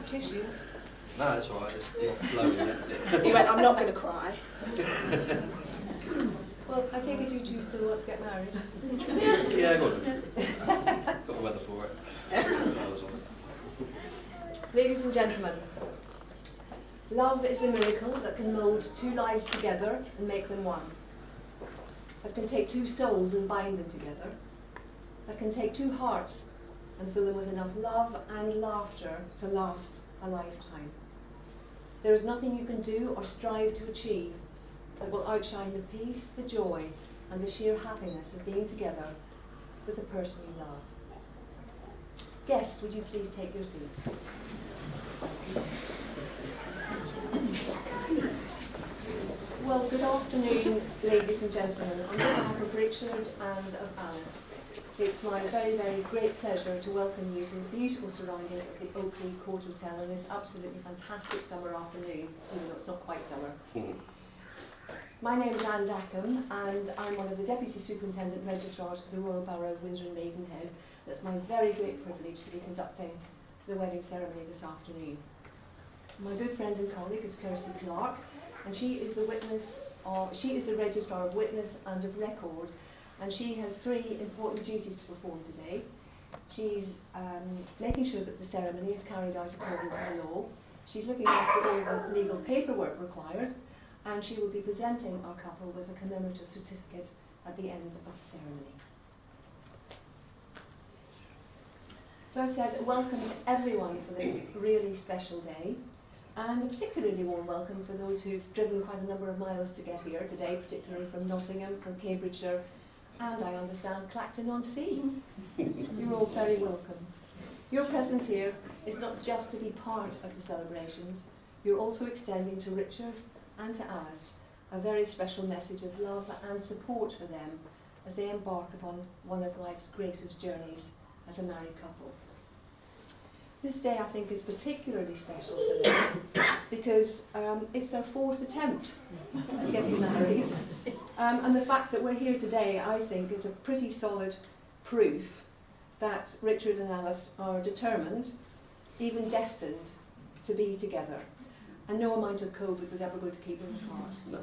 Tissues. No, that's all right. It's flowing, isn't it? He went, I'm not going to cry. Well, I take it you two still want to get married? Yeah, got the weather for it. Ladies and gentlemen, love is the miracle that can mould two lives together and make them one. That can take two souls and bind them together. That can take two hearts and fill them with enough love and laughter to last a lifetime. There is nothing you can do or strive to achieve that will outshine the peace, the joy, and the sheer happiness of being together with the person you love. Guests, would you please take your seats? Well, good afternoon, ladies and gentlemen. On behalf of Richard and of Alice, it's my very, very great pleasure to welcome you to the beautiful surroundings of the Oakley Court Hotel on this absolutely fantastic summer afternoon, even though it's not quite summer. My name is Anne Dackham, and I'm one of the Deputy Superintendent Registrars for the Royal Borough of Windsor and Maidenhead. It's my very great privilege to be conducting the wedding ceremony this afternoon. My good friend and colleague is Kirsty Clark, and she is the Registrar of Witness and of Record, and she has three important duties to perform today. She's making sure that the ceremony is carried out according to the law. She's looking after all the legal paperwork required, and she will be presenting our couple with a commemorative certificate at the end of the ceremony. So I said, welcome to everyone for this really special day, and a particularly warm welcome for those who've driven quite a number of miles to get here today, particularly from Nottingham, from Cambridgeshire, and I understand Clacton-on-Sea. You're all very welcome. Your presence here is not just to be part of the celebrations, you're also extending to Richard and to Alice a very special message of love and support for them as they embark upon one of life's greatest journeys as a married couple. This day, I think, is particularly special for them because it's their fourth attempt at getting married. And the fact that we're here today, I think, is a pretty solid proof that Richard and Alice are determined, even destined, to be together. And no amount of COVID was ever going to keep them apart. No.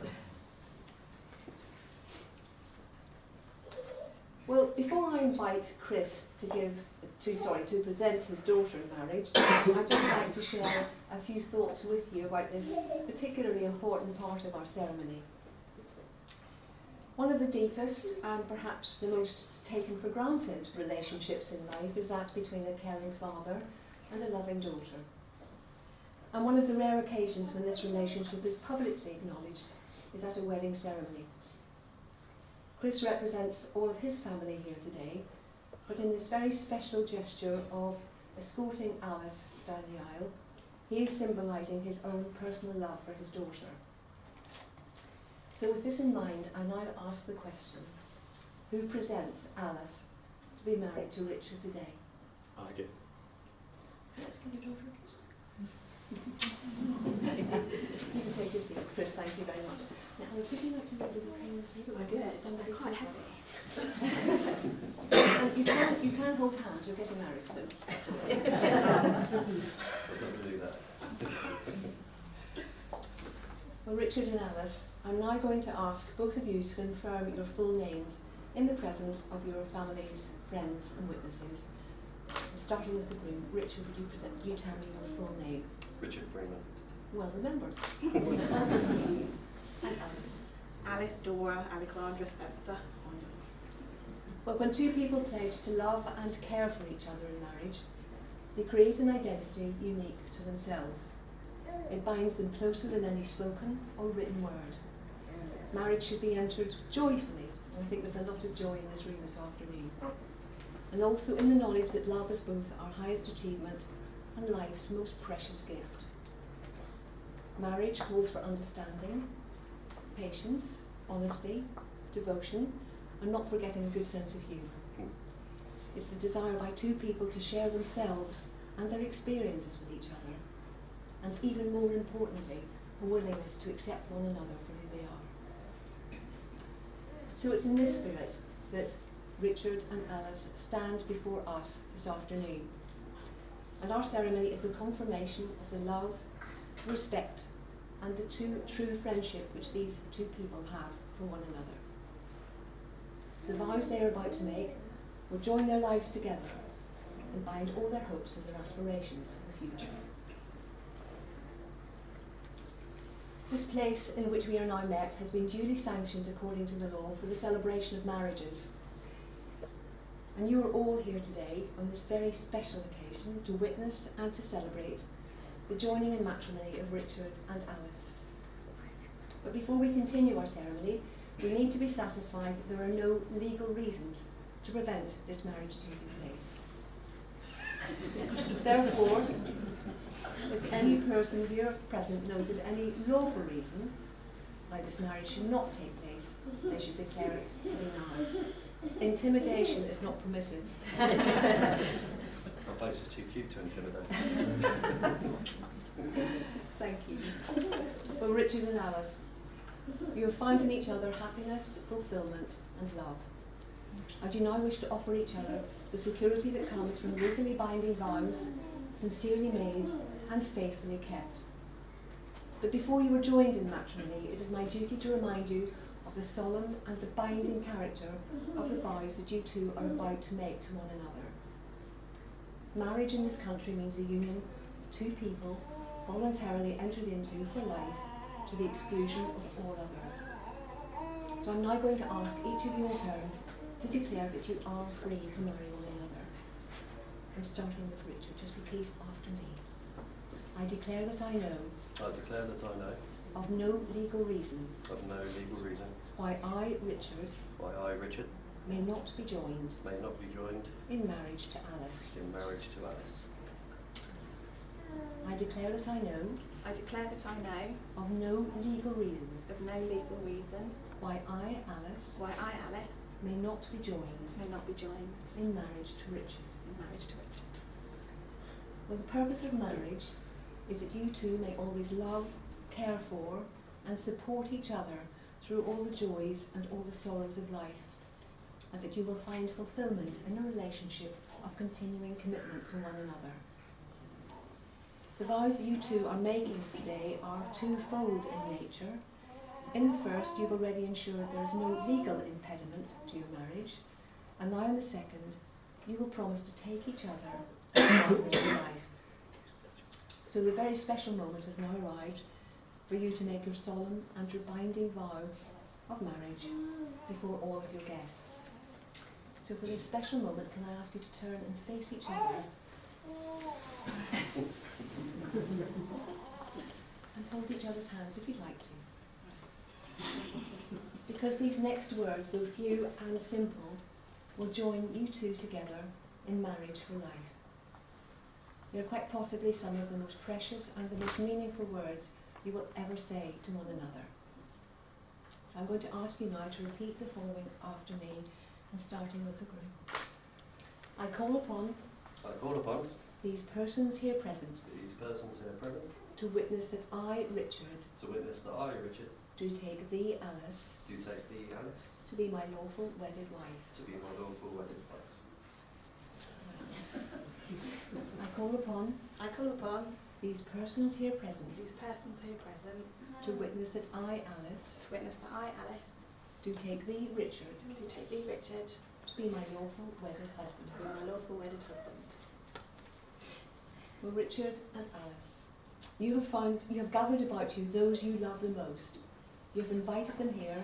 Well, before I invite Chris to present his daughter in marriage, I'd just like to share a few thoughts with you about this particularly important part of our ceremony. One of the deepest and perhaps the most taken for granted relationships in life is that between a caring father and a loving daughter. And one of the rare occasions when this relationship is publicly acknowledged is at a wedding ceremony. Chris represents all of his family here today, but in this very special gesture of escorting Alice down the aisle, he is symbolising his own personal love for his daughter. So with this in mind, I now ask the question, who presents Alice to be married to Richard today? I do. Let's give your daughter a kiss. You can take your seat, Chris, thank you very much. Now, Alice, would you like to make a little payment too? I did. I'm quite happy. And you can hold hands, you're getting married soon. I'm not going to do that. Well, Richard and Alice, I'm now going to ask both of you to confirm your full names in the presence of your families, friends and witnesses. Starting with the groom, Richard, would you tell me your full name? Richard Freeman. Well remembered. And Alice. Alice Dora Alexandra Spencer. Well, when two people pledge to love and care for each other in marriage, they create an identity unique to themselves. It binds them closer than any spoken or written word. Marriage should be entered joyfully, and I think there's a lot of joy in this room this afternoon. And also in the knowledge that love is both our highest achievement and life's most precious gift. Marriage calls for understanding, patience, honesty, devotion, and not forgetting a good sense of humour. It's the desire by two people to share themselves and their experiences with each other, and even more importantly, a willingness to accept one another for who they are. So it's in this spirit that Richard and Alice stand before us this afternoon. And our ceremony is a confirmation of the love, respect, and the true friendship which these two people have for one another. The vows they are about to make will join their lives together and bind all their hopes and their aspirations for the future. This place in which we are now met has been duly sanctioned according to the law for the celebration of marriages. And you are all here today on this very special occasion to witness and to celebrate the joining in matrimony of Richard and Alice. But before we continue our ceremony, we need to be satisfied that there are no legal reasons to prevent this marriage taking place. Therefore, if any person here present knows of any lawful reason why this marriage should not take place, they should declare it to be now. Intimidation is not permitted. My face is too cute to intimidate. Thank you. Well, Richard and Alice, you have found in each other happiness, fulfilment and love. I do now wish to offer each other the security that comes from legally binding vows, sincerely made and faithfully kept. But before you are joined in matrimony, it is my duty to remind you of the solemn and the binding character of the vows that you two are about to make to one another. Marriage in this country means a union of two people voluntarily entered into for life to the exclusion of all others. So I'm now going to ask each of you in turn to declare that you are free to marry one another. And starting with Richard, just repeat after me. I declare that I know I declare that I know of no legal reason of no legal reason why I, Richard, why I, Richard, may not be joined may not be joined in marriage to Alice. in marriage to Alice. I declare that I know I declare that I know of no legal reason of no legal reason why I, Alice, why I, Alice, may not be joined may not be joined in marriage to Richard. in marriage to Richard. Well, the purpose of marriage is that you two may always love, care for, and support each other through all the joys and all the sorrows of life, and that you will find fulfillment in a relationship of continuing commitment to one another. The vows that you two are making today are twofold in nature. In the first, you've already ensured there is no legal impediment to your marriage, and now in the second, you will promise to take each other as partners for life. So the very special moment has now arrived for you to make your solemn and your binding vow of marriage before all of your guests. So for this special moment, can I ask you to turn and face each other? hold each other's hands if you'd like to. Because these next words, though few and simple, will join you two together in marriage for life. They're quite possibly some of the most precious and the most meaningful words you will ever say to one another. So I'm going to ask you now to repeat the following after me, and starting with the group. I call upon these persons here present to witness that I, Richard, do take thee, Alice, to be my lawful wedded wife. I call upon these persons here present to witness that I, Alice, do take thee, Richard, to be my lawful wedded husband. Well, Richard and Alice, you have gathered about you those you love the most. You have invited them here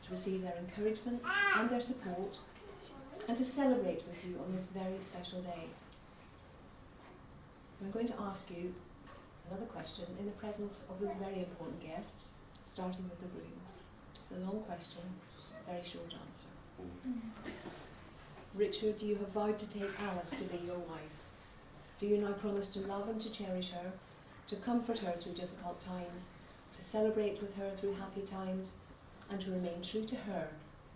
to receive their encouragement and their support, and to celebrate with you on this very special day. I'm going to ask you another question in the presence of those very important guests, starting with the groom. It's a long question, very short answer. Richard, you have vowed to take Alice to be your wife. Do you now promise to love and to cherish her, to comfort her through difficult times, to celebrate with her through happy times, and to remain true to her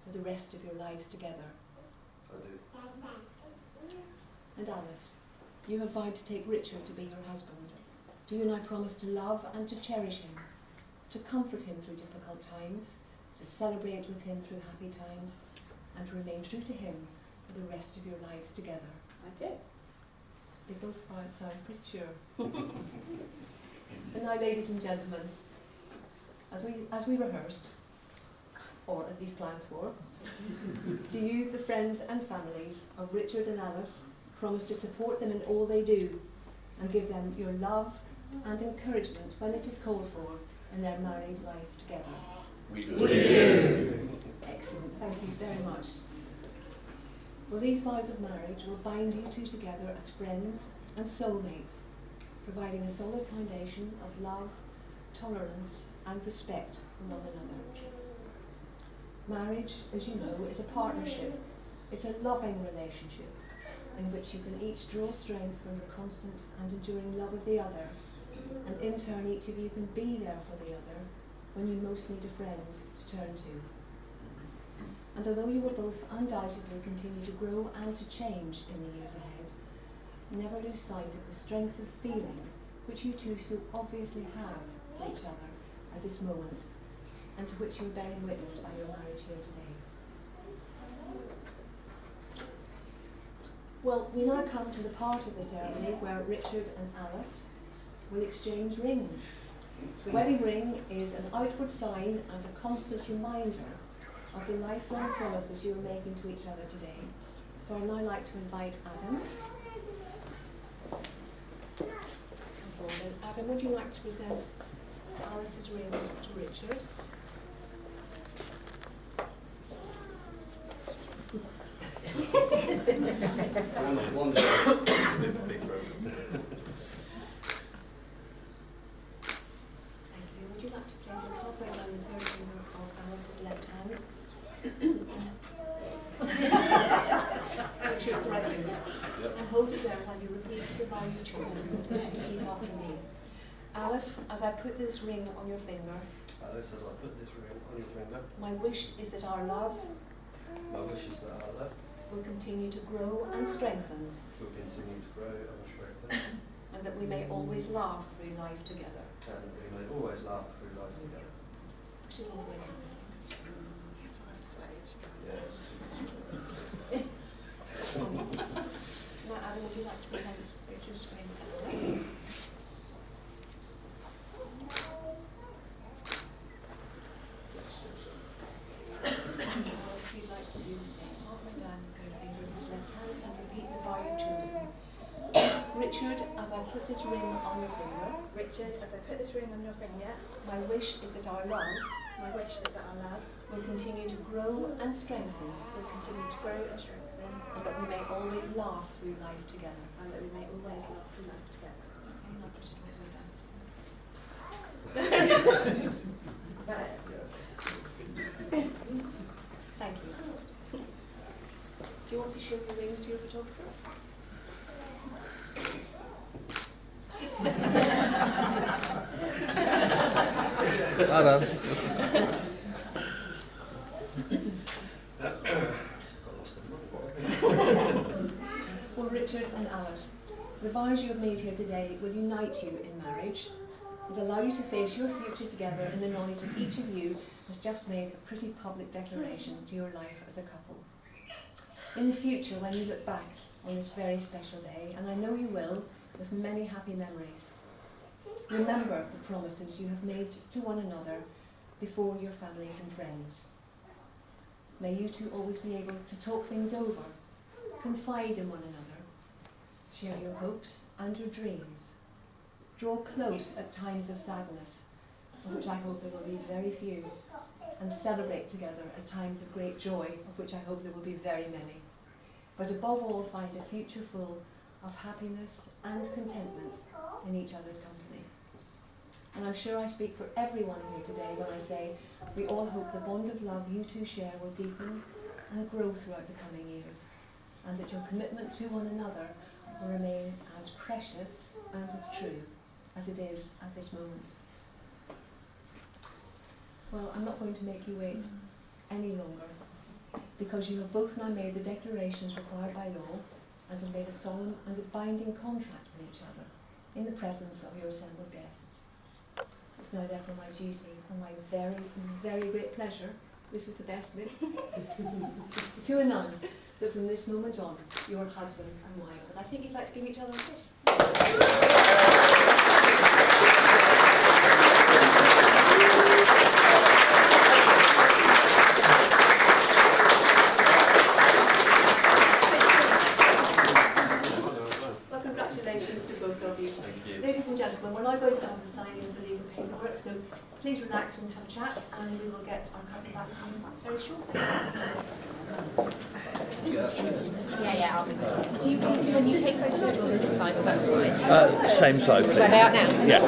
for the rest of your lives together? I do. And Alice, you have vowed to take Richard to be your husband. Do you now promise to love and to cherish him, to comfort him through difficult times, to celebrate with him through happy times, and to remain true to him for the rest of your lives together? I do. They both sound pretty sure. And now, ladies and gentlemen, as we rehearsed, or at least planned for, do you, the friends and families of Richard and Alice, promise to support them in all they do and give them your love and encouragement when it is called for in their married life together? We do. Excellent, thank you very much. Well, these vows of marriage will bind you two together as friends and soulmates, providing a solid foundation of love, tolerance and respect for one another. Marriage, as you know, is a partnership. It's a loving relationship in which you can each draw strength from the constant and enduring love of the other, and in turn each of you can be there for the other when you most need a friend to turn to. And although you will both undoubtedly continue to grow and to change in the years ahead, never lose sight of the strength of feeling which you two so obviously have for each other at this moment, and to which you are bearing witness by your marriage here today. Well, we now come to the part of the ceremony where Richard and Alice will exchange rings. The wedding ring is an outward sign and a constant reminder of the lifelong promises you are making to each other today. So I'd now like to invite Adam. Come forward. And Adam, would you like to present Alice's ring to Richard? One big road. Thank you. Would you like to place it halfway down the third finger of Alice's left hand? Richard's right finger. Yep. And hold it there while you repeat the vow you've chosen. Repeat after me. Alice, as I put this ring on your finger, Alice, as I put this ring on your finger, my wish is that our love my wish is that our love will continue to grow and strengthen, will continue to grow and strengthen, and that we may always laugh through life together. and that we may always laugh through life together. Push it all the way down. That's what I'm saying. Yes. Now, Adam, would you like to present Richard's ring to Alice? Alice, if you'd like to do the same, halfway down the third finger of his left hand and repeat the vow you've chosen. Richard, as I put this ring on your finger, Richard, as I put this ring on your finger, my wish is that our love my wish is that our love will continue to grow and strengthen, will continue to grow and strengthen, and that we may always laugh through life together. and that we may always laugh through life together. Okay, now push it all the way down. Well, Richard and Alice, the vows you have made here today will unite you in marriage and allow you to face your future together in the knowledge that each of you has just made a pretty public declaration to your life as a couple. In the future, when you look back on this very special day, and I know you will, with many happy memories, remember the promises you have made to one another before your families and friends. May you two always be able to talk things over, confide in one another, share your hopes and your dreams, draw close at times of sadness, of which I hope there will be very few, and celebrate together at times of great joy, of which I hope there will be very many. But above all, find a future full of happiness and contentment in each other's company. And I'm sure I speak for everyone here today when I say we all hope the bond of love you two share will deepen and grow throughout the coming years, and that your commitment to one another will remain as precious and as true as it is at this moment. Well, I'm not going to make you wait any longer, because you have both now made the declarations required by law and have made a solemn and a binding contract with each other in the presence of your assembled guests. It's now therefore my duty and my very, very great pleasure, this is the best bit, to announce that from this moment on, you're husband and wife. And I think you'd like to give each other a kiss. Ladies and gentlemen, we're now going to have the signing of the legal paperwork, so please relax and have a chat, and we will get our couple back to you very shortly. Yeah, I'll be good. Do you, when you take photos, will you decide what that's Same side, please. Should I lay out now? Yeah.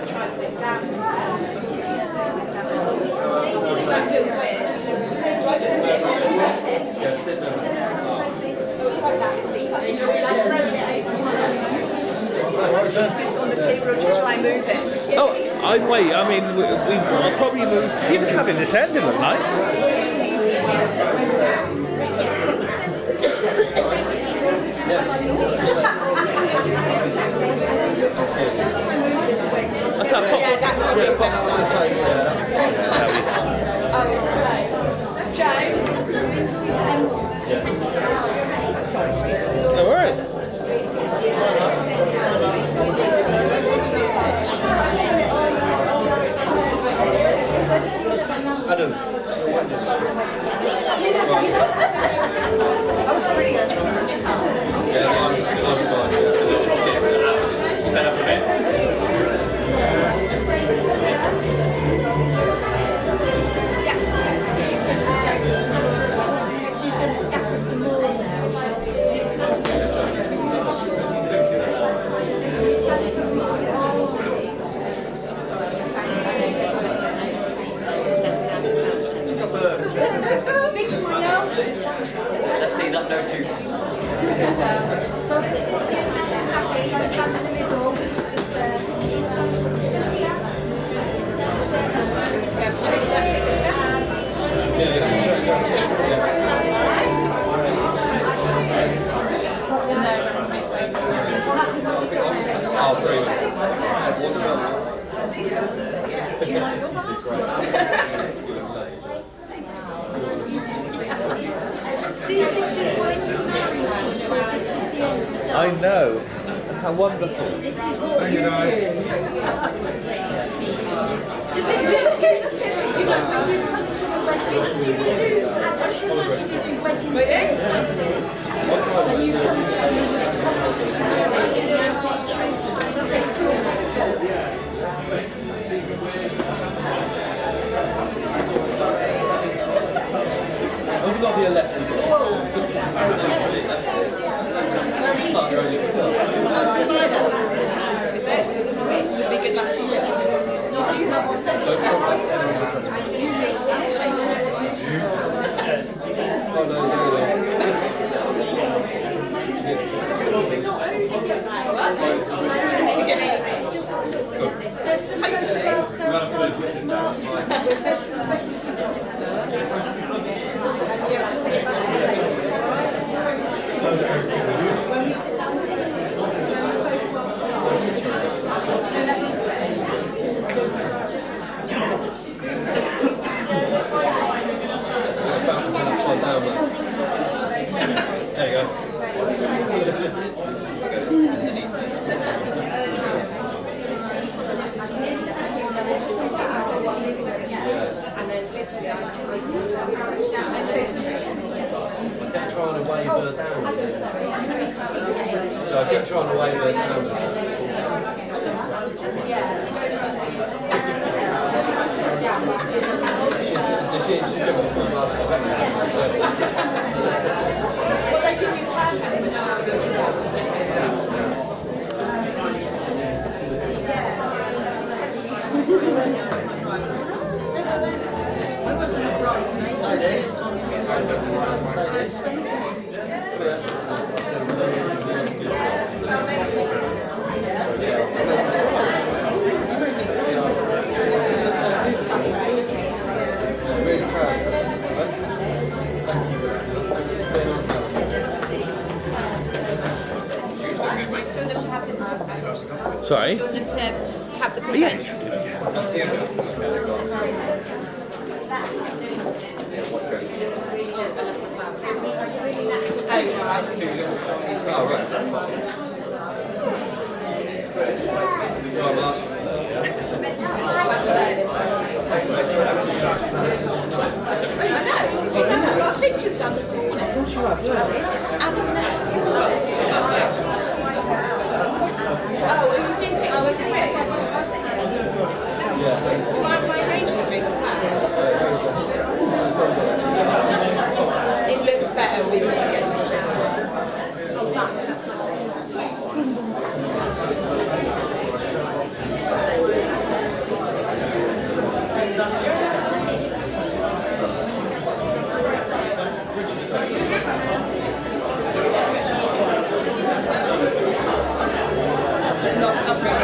Try and sit down. Yeah, sit down. It's on the table, or just try and move it. Oh, wait, I mean, I'll probably move. Even having this end, it look nice. That's our pop. Yeah, that would be best. No worries. Adam. Yeah, I'm fine. Sped up a bit. Let's see that no too. We have to change that signature. Oh, three. See, this is when you marry people, this is the end result. I know. How wonderful. This is what you do. Does it really you come to a wedding? You do weddings like this. And you come to We've got to be a lefty. Is it? So I kept trying to wave her down. She's got a full really proud. Thank you very much. Sorry? Do you want them to have the Yeah. present? Oh, right. Right, Mark. I've got pictures done this morning. Of course you have, yeah. Oh, are you doing pictures of quick? My arrangement ring as well. It looks better with me again. Not covering it.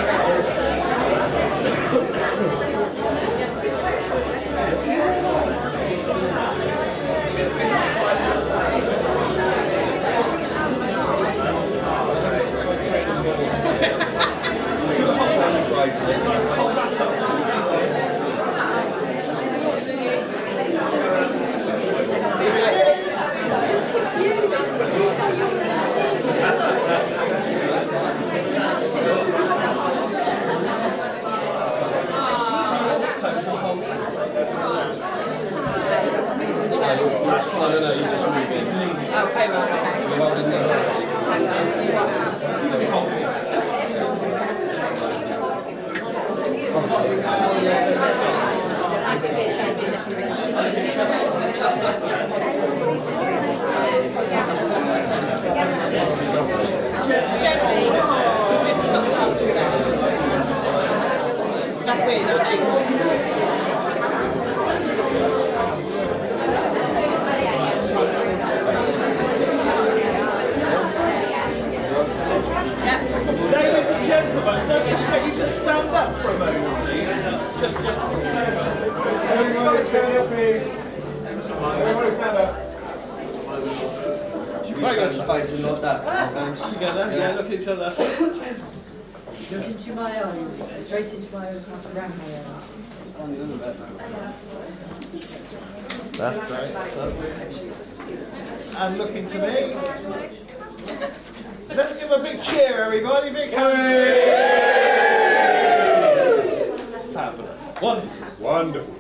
I don't know, you just move in. Okay, right. You're holding there. Gently, because this is not the last 2 days. That's weird, Ladies and gentlemen, can I just get you to stand up for a moment, please? Just Everybody stand up, please. Everybody stand up. Should we stand facing like that? Thanks. together. Yeah, look at each other. That's it. Look into my eyes, straight into my eyes, not around my eyes. That's great. And look into me. Let's give a big cheer, everybody. Big hand. Fabulous. Wonderful. Wonderful.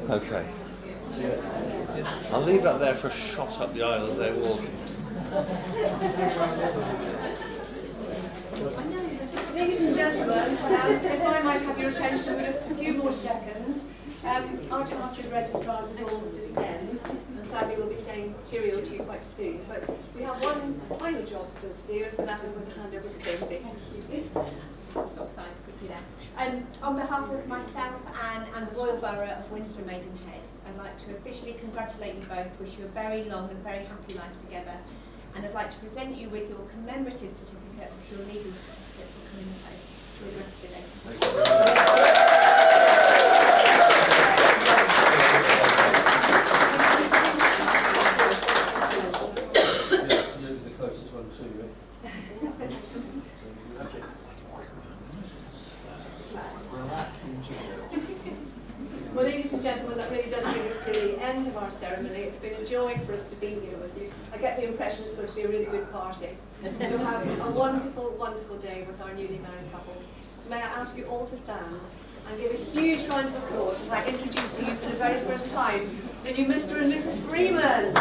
Okay. I'll leave that there for a shot up the aisle as they're walking. Ladies and gentlemen, if I might have your attention for just a few more seconds. Our task with registrars is almost at an end, and sadly we'll be saying cheerio to you quite soon. But we have one final job still to do, and for that I'm going to hand over to Kirsty. Sort of signs quickly there. On behalf of myself and the Royal Borough of Windsor and Maidenhead, I'd like to officially congratulate you both, wish you a very long and very happy life together, and I'd like to present you with your commemorative certificate, which your legal certificates will come in the post. Enjoy the rest of the day. Well, ladies and gentlemen, that really does bring us to the end of our ceremony. It's been a joy for us to be here with you. I get the impression it's going to be a really good party. So have a wonderful, wonderful day with our newly married couple. So may I ask you all to stand and give a huge round of applause as I introduce to you for the very first time the new Mr. and Mrs. Freeman.